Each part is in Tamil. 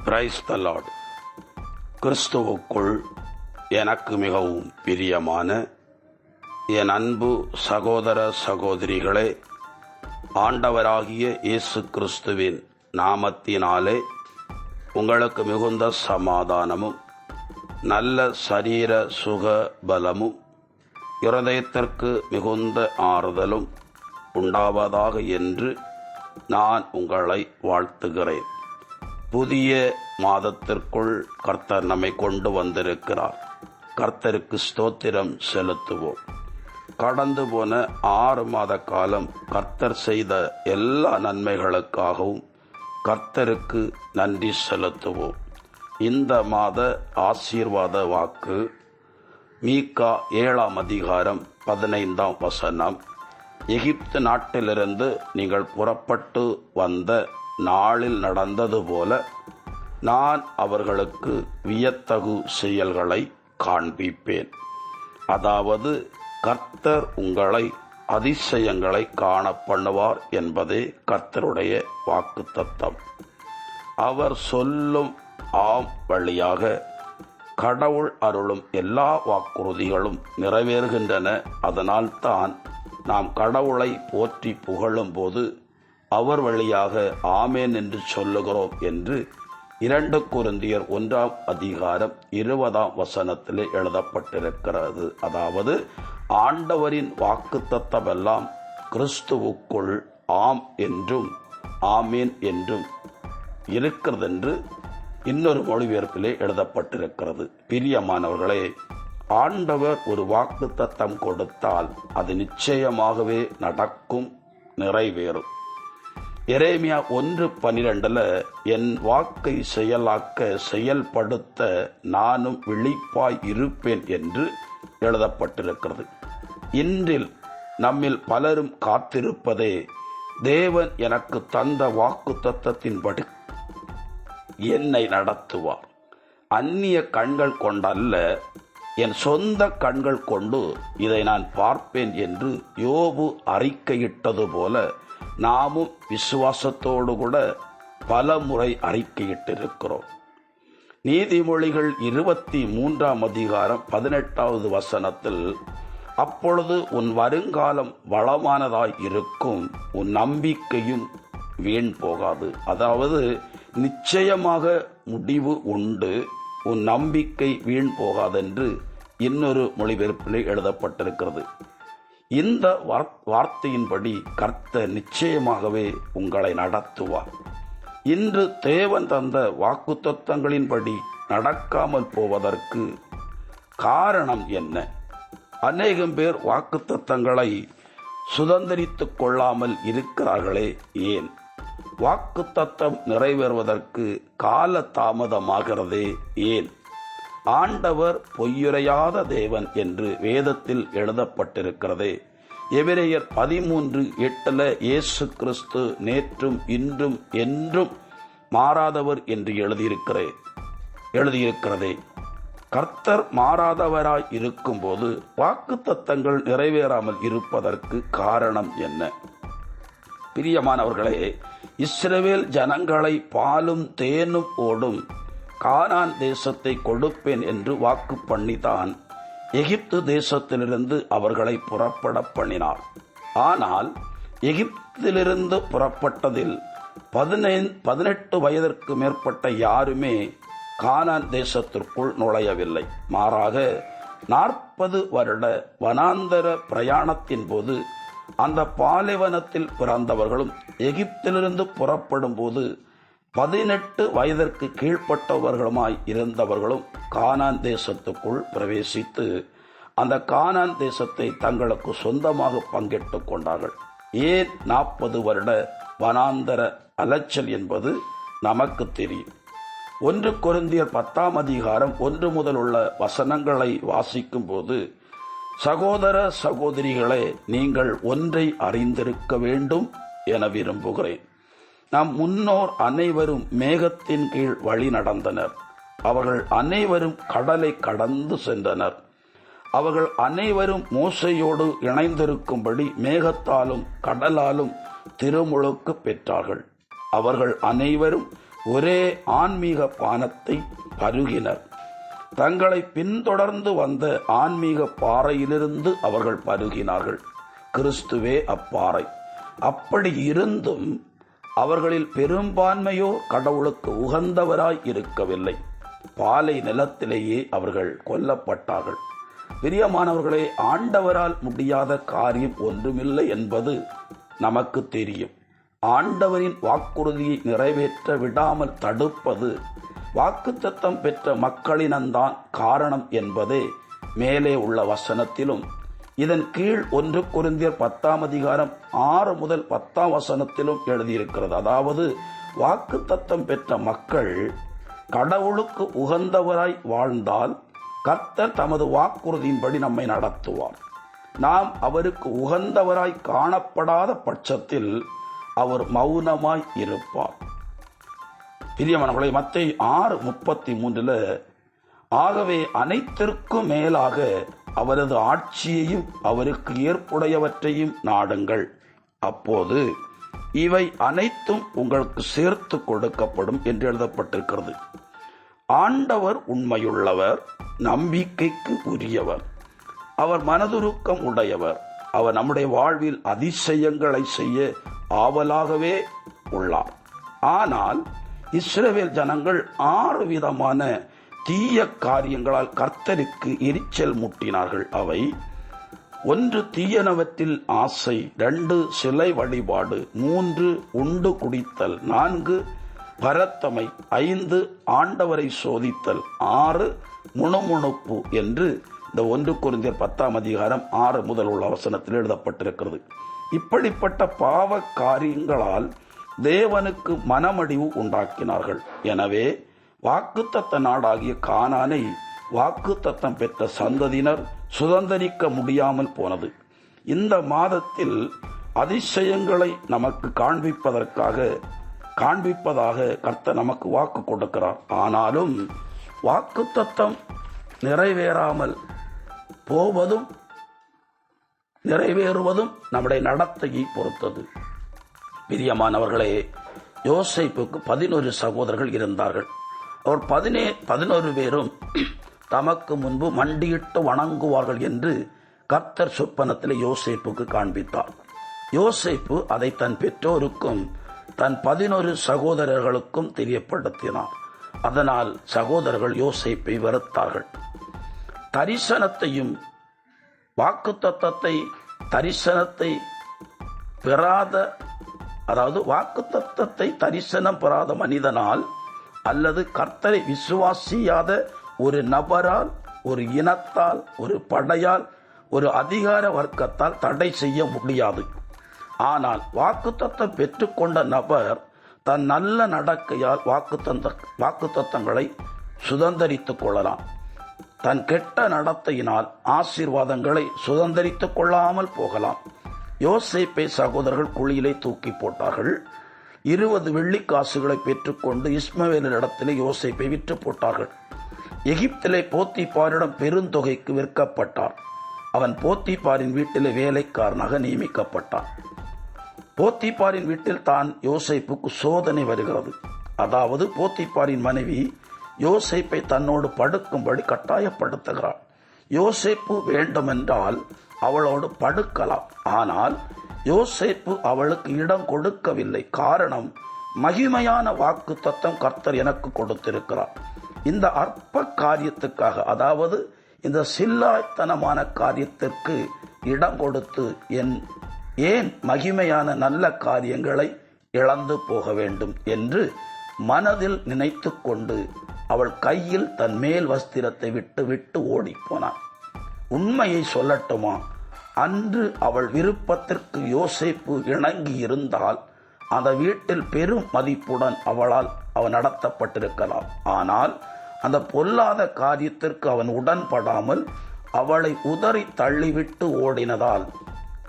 Praise the Lord. கிறிஸ்துவுக்குள் எனக்கு மிகவும் பிரியமான என் அன்பு சகோதர சகோதரிகளே, ஆண்டவராகிய இயேசு கிறிஸ்துவின் நாமத்தினாலே உங்களுக்கு மிகுந்த சமாதானமும் நல்ல சரீர சுக பலமும் இருதயத்திற்கு மிகுந்த ஆறுதலும் உண்டாவதாக என்று நான் உங்களை வாழ்த்துகிறேன். புதிய மாதத்திற்குள் கர்த்தர் நம்மை கொண்டு வந்திருக்கிறார். கர்த்தருக்கு ஸ்தோத்திரம் செலுத்துவோம். கடந்து போன 6 மாத காலம் கர்த்தர் செய்த எல்லா நன்மைகளுக்காகவும் கர்த்தருக்கு நன்றி செலுத்துவோம். இந்த மாத ஆசீர்வாத வாக்கு மீகா 7ஆம் அதிகாரம் 15ஆம் வசனம். எகிப்து நாட்டிலிருந்து நீங்கள் புறப்பட்டு வந்த நாளில் நடந்தது போல நான் அவர்களுக்கு வியத்தகு செயல்களை காண்பிப்பேன். அதாவது கர்த்தர் உங்களை அதிசயங்களை காண பண்ணுவார் என்பதே கர்த்தருடைய வாக்குத்தத்தம். அவர் சொல்லும் ஆம் வழியாக கடவுள் அருளும் எல்லா வாக்குறுதிகளும் நிறைவேறுகின்றன. அதனால்தான் நாம் கடவுளை போற்றி புகழும் போது அவர் வழியாக ஆமேன் என்று சொல்லுகிறோம் என்று 2 கொரிந்தியர் 1ஆம் அதிகாரம் 20ஆம் வசனத்திலே எழுதப்பட்டிருக்கிறது. அதாவது ஆண்டவரின் வாக்குத்தத்தமெல்லாம் கிறிஸ்துவுக்குள் ஆம் என்றும் ஆமேன் என்றும் இருக்கிறதென்று இன்னொரு மொழிபெயர்ப்பிலே எழுதப்பட்டிருக்கிறது. பிரியமானவர்களே, ஆண்டவர் ஒரு வாக்குத்தத்தம் கொடுத்தால் அது நிச்சயமாகவே நடக்கும், நிறைவேறும். எரேமியா 1:12 என் வாக்கை செயல்படுத்த நானும் விழிப்பாய் இருப்பேன் என்று எழுதப்பட்டிருக்கிறது. இன்றில் நம்மில் பலரும் காத்திருப்பதே தேவன் எனக்கு தந்த வாக்குத்தத்தத்தின்படி என்னை நடத்துவார். அந்நிய கண்கள் கொண்டல்ல, என் சொந்த கண்கள் கொண்டு இதை நான் பார்ப்பேன் என்று யோபு அறிக்கையிட்டது போல நாமும் விசுவாசத்தோடு கூட பல முறை அறிக்கையிட்டிருக்கிறோம். நீதிமொழிகள் 23ஆம் அதிகாரம் 18வது வசனத்தில் அப்பொழுது உன் வருங்காலம் வளமானதாய் இருக்கும், உன் நம்பிக்கையும் வீண் போகாது. அதாவது நிச்சயமாக முடிவு உண்டு, உன் நம்பிக்கை வீண் போகாதென்று இன்னொரு மொழிபெயர்ப்பிலே எழுதப்பட்டிருக்கிறது. இந்த வார்த்தையின்படி கர்த்தர் நிச்சயமாகவே உங்களை நடத்துவார். இன்று தேவன் தந்த வாக்குத்தத்தங்களின்படி நடக்காமல் போவதற்கு காரணம் என்ன? அநேகம் பேர் வாக்குத்தத்தங்களை சுதந்திரித்துக் கொள்ளாமல் இருக்கிறார்களே, ஏன்? வாக்குத்தத்தம் நிறைவேறுவதற்கு கால தாமதமாகிறதே, ஏன்? ஆண்டவர் பொய்யுரையாத தேவன் என்று வேதத்தில் எழுதப்பட்டிருக்கிறதே. எபிரேயர் 13:8 இயேசு கிறிஸ்து நேற்றும் இன்றும் என்றும் மாறாதவர் என்று எழுதியிருக்கிறதே. கர்த்தர் மாறாதவராய் இருக்கும்போது வாக்குத்தத்தங்கள் நிறைவேறாமல் இருப்பதற்கு காரணம் என்ன? பிரியமானவர்களே, இஸ்ரவேல் ஜனங்களை பாலும் தேனும் ஓடும் கானான் தேசத்தை கொடுப்பேன் என்று வாக்கு பண்ணித்தான் எகிப்து தேசத்திலிருந்து அவர்களை புறப்பட பண்ணினார். ஆனால் எகிப்திலிருந்து புறப்பட்டதில் 18 வயதிற்கு மேற்பட்ட யாருமே கானான் தேசத்திற்குள் நுழையவில்லை. மாறாக 40 வருட வனாந்தர பிரயாணத்தின் போது அந்த பாலைவனத்தில் பிறந்தவர்களும் எகிப்திலிருந்து புறப்படும் போது 18 வயதிற்கு கீழ்ப்பட்டவர்களுமாய் இருந்தவர்களும் கானான் தேசத்துக்குள் பிரவேசித்து அந்த கானான் தேசத்தை தங்களுக்கு சொந்தமாக பங்கிட்டுக் கொண்டார்கள். ஏன் 40 வருட வனாந்தர அலைச்சல் என்பது நமக்கு தெரியும். 1 கொரிந்தியர் 10ஆம் அதிகாரம் 1 முதல் உள்ள வசனங்களை வாசிக்கும் போது, சகோதர சகோதரிகளே, நீங்கள் ஒன்றை அறிந்திருக்க வேண்டும் என விரும்புகிறேன். நம் முன்னோர் அனைவரும் மேகத்தின் கீழ் வழி நடந்தனர். அவர்கள் அனைவரும் கடலை கடந்து சென்றனர். அவர்கள் அனைவரும் மோசையோடு இணைந்திருக்கும்படி மேகத்தாலும் கடலாலும் திருமுழுக்கு பெற்றார்கள். அவர்கள் அனைவரும் ஒரே ஆன்மீக பானத்தை பருகினர். தங்களை பின்தொடர்ந்து வந்த ஆன்மீக பாறையிலிருந்து அவர்கள் பருகினார்கள். கிறிஸ்துவே அப்பாறை. அப்படி இருந்தும் அவர்களில் பெரும்பான்மையோ கடவுளுக்கு உகந்தவராய் இருக்கவில்லை. பாலை நிலத்திலேயே அவர்கள் கொல்லப்பட்டார்கள். பிரியமானவர்களே, ஆண்டவரால் முடியாத காரியம் ஒன்றுமில்லை என்பது நமக்கு தெரியும். ஆண்டவரின் வாக்குறுதியை நிறைவேற்ற விடாமல் தடுப்பது வாக்குத்தத்தம் பெற்ற மக்களினம்தான் காரணம் என்பதே மேலே உள்ள வசனத்திலும், இதன் கீழ் 1 கொரிந்தியர் 10 முதல் 10 எழுதியிருக்கிறது. அதாவது வாக்குத்தத்தம் பெற்ற மக்கள் கடவுளுக்கு உகந்தவராய் வாழ்ந்தால் கர்த்தர் தமது வாக்குறுதியின்படி நம்மை நடத்துவார். நாம் அவருக்கு உகந்தவராய் காணப்படாத பட்சத்தில் அவர் மௌனமாய் இருப்பார். பிரியமானவர்களே, மத்தேயு 6:33 ஆகவே அனைத்திற்கும் மேலாக அவரது ஆட்சியையும் அவருக்கு ஏற்புடையவற்றையும் நாடுங்கள், அப்போது இவை அனைத்தும் உங்களுக்கு சேர்த்து கொடுக்கப்படும் என்று எழுதப்பட்டிருக்கிறது. ஆண்டவர் உண்மையுள்ளவர், நம்பிக்கைக்கு உரியவர், அவர் மனதுருக்கம் உடையவர், அவர் நம்முடைய வாழ்வில் அதிசயங்களை செய்ய ஆவலாகவே உள்ளார். ஆனால் இஸ்ரவேல் ஜனங்கள் 6 விதமான தீய காரியங்களால் கர்த்தருக்கு எரிச்சல் மூட்டினார்கள். அவை: 1 தீயனவற்றில் ஆசை, 2 சிலை வழிபாடு, 3 உண்டு குடித்தல், 4 பரத்தமை, 5 ஆண்டவரை சோதித்தல், 6 முணுமுணுப்பு என்று இந்த 1 கொரிந்தியர் 10 முதல் உள்ள வசனத்தில் எழுதப்பட்டிருக்கிறது. இப்படிப்பட்ட பாவ காரியங்களால் தேவனுக்கு மனமடிவு உண்டாக்கினார்கள். எனவே வாக்குத்தத்த நாடாகிய கானானை வாக்குத்தத்தம் பெற்ற சந்ததியினர் சுதந்தரிக்க முடியாமல் போனது. இந்த மாதத்தில் அதிசயங்களை நமக்கு காண்பிப்பதாக கர்த்தர் நமக்கு வாக்கு கொடுக்கிறார். ஆனாலும் வாக்குத்தத்தம் நிறைவேறாமல் போவதும் நிறைவேறுவதும் நம்முடைய நடத்தையை பொறுத்தது. பிரியமானவர்களே, யோசேப்புக்கு 11 சகோதரர்கள் இருந்தார்கள். அவர் 11 பேரும் தமக்கு முன்பு மண்டியிட்டு வணங்குவார்கள் என்று கர்த்தர் சொப்பனத்தில் யோசேப்புக்கு காண்பித்தார். யோசேப்பு அதை தன் பெற்றோருக்கும் தன் 11 சகோதரர்களுக்கும் தெரியப்படுத்தினார். அதனால் சகோதரர்கள் யோசேப்பை வெறுத்தார்கள். தரிசனத்தையும் தரிசனத்தை தரிசனம் பெறாத மனிதனால் அல்லது கர்த்தரை விசுவாசியாத ஒரு நபரால், ஒரு இனத்தால், ஒரு படையால், ஒரு அதிகார வர்க்கத்தால் தடை செய்ய முடியாது. ஆனால் வாக்குத்தத்தம் பெற்றுக்கொண்ட நபர் தன் நல்ல நடக்கையால் வாக்குத்தத்தங்களை சுதந்தரித்துக் கொள்ளலாம். தன் கெட்ட நடத்தையினால் ஆசீர்வாதங்களை சுதந்தரித்துக் கொள்ளாமல் போகலாம். யோசேப்பை சகோதரர்கள் குழியிலே தூக்கி போட்டார்கள். 20 வெள்ளிக்காசுகளை பெற்றுக்கொண்டு இஸ்மவேலிடத்திலே யோசேப்பை விற்று போட்டார்கள். எகிப்திலே போத்திபாரிடம் பெருந்தொகைக்கு விற்கப்பட்டார். அவன் போத்திபாரின் வீட்டிலே வேலைக்காரனாக நியமிக்கப்பட்டான். போத்திபாரின் வீட்டில் தான் யோசேப்புக்கு சோதனை வருகிறது. அதாவது போத்திபாரின் மனைவி யோசேப்பை தன்னோடு படுக்கும்படி கட்டாயப்படுத்துகிறாள். யோசேப்பு வேண்டுமென்றால் அவளோடு படுக்கலாம். ஆனால் யோசேப்பு அவளுக்கு இடம் கொடுக்கவில்லை. காரணம், மகிமையான வாக்குத்தத்தம் கர்த்தர் எனக்கு கொடுத்திருக்கிறார். இந்த அற்ப காரியத்துக்காக, அதாவது இந்த சில்லாய்த்தனமான காரியத்திற்கு இடம் கொடுத்து ஏன் மகிமையான நல்ல காரியங்களை இழந்து போக வேண்டும் என்று மனதில் நினைத்து கொண்டு அவள் கையில் தன் மேல் வஸ்திரத்தை விட்டு ஓடிப்போனான். உண்மையை சொல்லட்டுமா, அன்று அவள் விருப்பத்திற்கு யோசேப்பு இணங்கி இருந்தால் அந்த வீட்டில் பெரும் மதிப்புடன் அவன் நடத்தப்பட்டிருக்கலாம். ஆனால் அந்த பொல்லாத காரியத்திற்கு அவன் உடன்படாமல் அவளை உதறி தள்ளிவிட்டு ஓடினதால்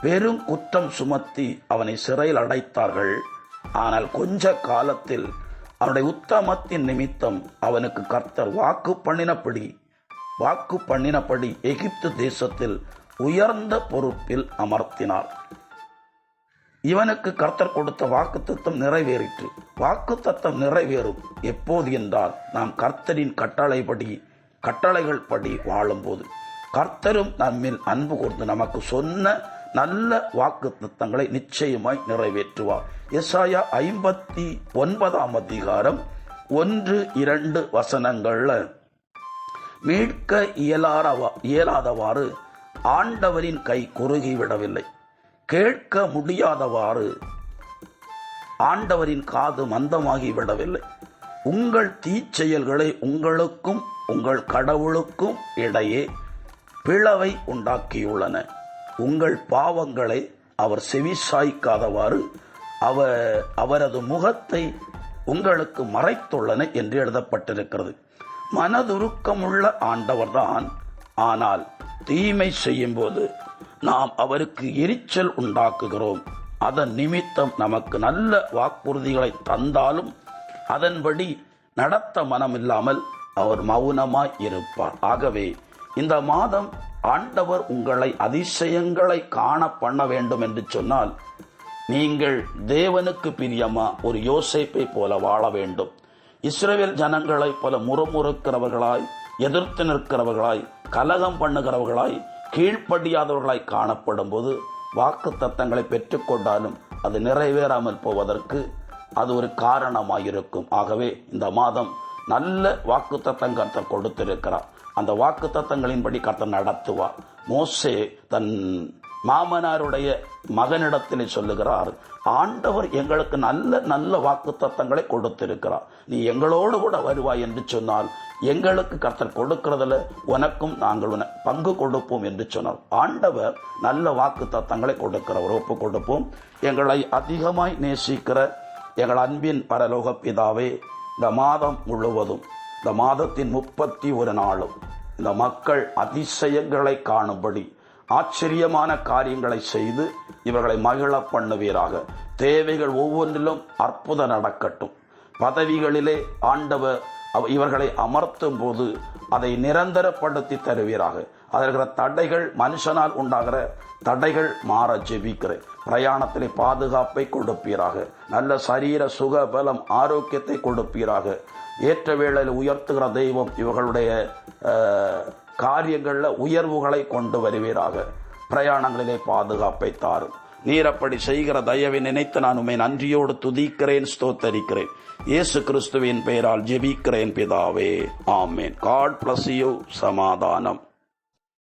பெரும் குற்றம் சுமத்தி அவனை சிறையில் அடைத்தார்கள். ஆனால் கொஞ்ச காலத்தில் அவனுடைய உத்தமத்தின் நிமித்தம் அவனுக்கு கர்த்தர் வாக்கு பண்ணினபடி எகிப்து தேசத்தில் உயர்ந்த பொறுப்பில் அமர்த்தினார். இவனுக்கு கர்த்தர் கொடுத்த வாக்குத்தத்தம் நிறைவேறிற்று. வாக்குத்தத்தம் நிறைவேறும் எப்போது என்றால், நாம் கர்த்தரின் கட்டளைகள் படி வாழும்போது. கர்த்தரும் நம்மில் அன்பு கூர்ந்து நமக்கு சொன்ன நல்ல வாக்குத்தத்தங்களை நிச்சயமாய் நிறைவேற்றுவார். எசாயா 59 அதிகாரம் 1-2 வசனங்கள்ல, மீட்க இயலாதவாறு ஆண்டவரின் கை குறுகிவிடவில்லை, கேட்க முடியாதவாறு ஆண்டவரின் காது மந்தமாகி விடவில்லை. உங்கள் தீச்செயல்களை உங்களுக்கும் உங்கள் கடவுளுக்கும் இடையே பிளவை உண்டாக்கியுள்ளன. உங்கள் பாவங்களை அவர் செவிசாய்க்காதவாறு அவரது முகத்தை உங்களுக்கு மறைத்துள்ளன என்று எழுதப்பட்டிருக்கிறது. மனதுருக்கமுள்ள ஆண்டவர்தான், ஆனால் தீமை செய்யும் போது நாம் அவருக்கு எரிச்சல் உண்டாக்குகிறோம். அதன் நிமித்தம் நமக்கு நல்ல வாக்குறுதிகளை தந்தாலும் அதன்படி நடத்த மனமில்லாமல் அவர் மௌனமாய் இருப்பார். ஆகவே இந்த மாதம் ஆண்டவர் உங்களை அதிசயங்களை காண பண்ண வேண்டும் என்று சொன்னால், நீங்கள் தேவனுக்கு பிரியமா ஒரு யோசேப்பை போல வாழ வேண்டும். இஸ்ரவேல் ஜனங்களைப் போல முறுமுறுக்கிறவர்களாய், எதிர்த்து நிற்கிறவர்களாய், கலகம் பண்ணுகிறவர்களாய், கீழ்ப்படியாதவர்களாய் காணப்படும் போது வாக்கு தத்தங்களை பெற்றுக்கொண்டாலும் அது நிறைவேறாமல் போவதற்கு அது ஒரு காரணமாயிருக்கும். ஆகவே இந்த மாதம் நல்ல வாக்கு தத்தம் கர்த்தர் கொடுத்திருக்கிறார். அந்த வாக்கு தத்தங்களின்படி கர்த்தர் நடத்துவார். மோசே தன் மாமனாருடைய மகனிடத்திலே சொல்லுகிறார், ஆண்டவர் எங்களுக்கு நல்ல நல்ல வாக்கு தத்தங்களை கொடுத்திருக்கிறார், நீ எங்களோடு கூட வருவாய் என்று சொன்னால் எங்களுக்கு கர்த்தர் கொடுக்கிறதுல உனக்கும் நாங்கள் பங்கு கொடுப்போம் என்று சொன்னார். ஆண்டவர் நல்ல வாக்கு தத்தங்களை கொடுக்கிறவர். ஒப்பு கொடுப்போம். எங்களை அதிகமாய் நேசிக்கிற எங்கள் அன்பின் பரலோக பிதாவே, இந்த மாதம் முழுவதும், இந்த மாதத்தின் 31 நாளும் இந்த மக்கள் அதிசயங்களை காணும்படி ஆச்சரியமான காரியங்களை செய்து இவர்களை மகிழ பண்ணுவீராக. தேவைகள் ஒவ்வொன்றிலும் அற்புதம் நடக்கட்டும். பதவிகளிலே ஆண்டவர் இவர்களை அமர்த்தும் போது அதை நிரந்தரப்படுத்தி தருவீராக. அதற்கிற தடைகள், மனுஷனால் உண்டாகிற தடைகள் மாற ஜெபிக்கிறேன். பிரயாணத்திலே பாதுகாப்பை கொடுப்பீராக. நல்ல சரீர சுக பலம் ஆரோக்கியத்தை கொடுப்பீராக. ஏற்ற வேளையில் உயர்த்துகிற தெய்வம் இவர்களுடைய காரியங்களில் உயர்வுகளை கொண்டு வருவீராக. பிரயாணங்களிலே பாதுகாப்பை தாரும். நீர் அப்படி செய்கிற தயவை நினைத்து நான் உம்மை நன்றியோடு துதிக்கிறேன், ஸ்தோத்தரிக்கிறேன். இயேசு கிறிஸ்துவின் பெயரால் ஜெபிக்கிறேன் பிதாவே, ஆமேன். God bless you. சமாதானம்.